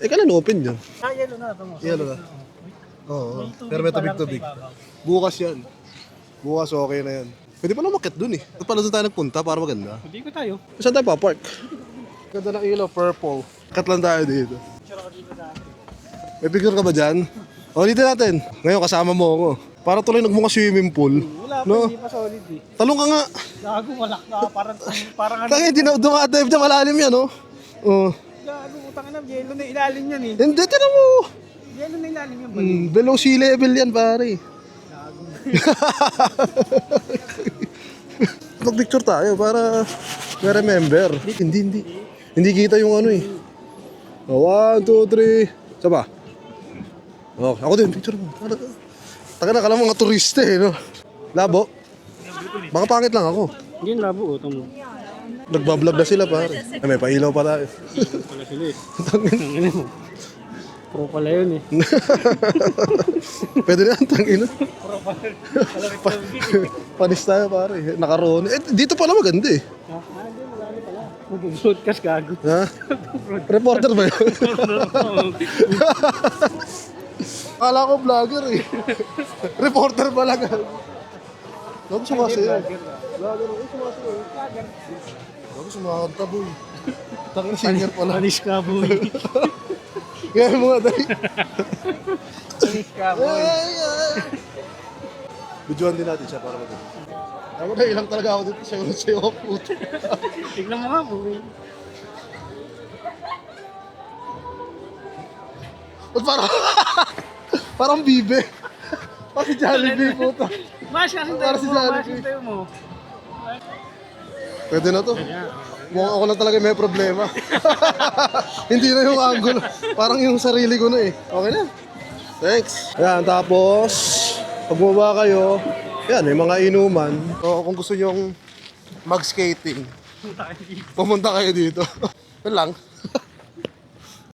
Kailan open yun? Yellow na ito mo. Yellow na. Oo. Pero may tubig-tubig. Bukas yan. Bukas okay na yan. Pwede pa na umakyat dun eh. At pala doon tayo nagpunta para maganda. Hindi ko tayo. Saan tayo pa-park? Ganda ng ilaw, purple. Kat lang tayo dito. May picture ka ba dyan? O, dito natin. Ngayon kasama mo ako. Para tuloy nagmukha swimming pool. Wala pa, No? hindi pa solid eh. Talong ka nga. Gago, malak na. Parang ano. Tangin, dumadive na malalim yan, oh. Oh. Gago, utang na. Yellow na ilalim yan eh. Hindi, tinan mo. Yellow na ilalim yan. Below sea level yan, pare. Gago. Mag-picture tayo para remember. Hindi kita yung ano eh. 1, 2, 3. Saba. Oh, ako din, picture mo. Taka na ka lang mga turista eh, no? Labo. Baka pangit lang ako. Hindi labo, utang mo. Nagbablog na sila, pare. Ay, may pailaw pa tayo. Pala sila eh. Tangin mo. Pro pala yun eh. Pwede na yan, tangin. Pro pala. Panis tayo, pare. Nakaroon. Dito pala maganda eh. Hindi, marami pala. Mag-broadcast gago. Ha? Reporter ba yun? Akala ko vlogger eh. Reporter pala nga. Bago sumasayaw. Vlogger ako, sumasayaw. Bago sumakanta, boy. Tangin singer pala. Panis ka, boy. Gaya mo nga, dali. Panis ka, boy. Videoan din natin siya para maganda. Ako na ilang talaga ako dito sa'yo ako, puto. Tignan mo nga, boy. Ba't parang bibe. Parang si Jollibee, puto. Mash kasi Para tayo si mo, Jollibee. mash kasi tayo mo. Pwede na to. Mukhang ako lang talaga may problema. Hindi na yung angulo. Parang yung sarili ko na eh. Okay na. Thanks. Ayan, tapos pag bumaba kayo, yan, may mga inuman. So, kung gusto nyong mag-skating, pumunta kayo dito. Yan lang.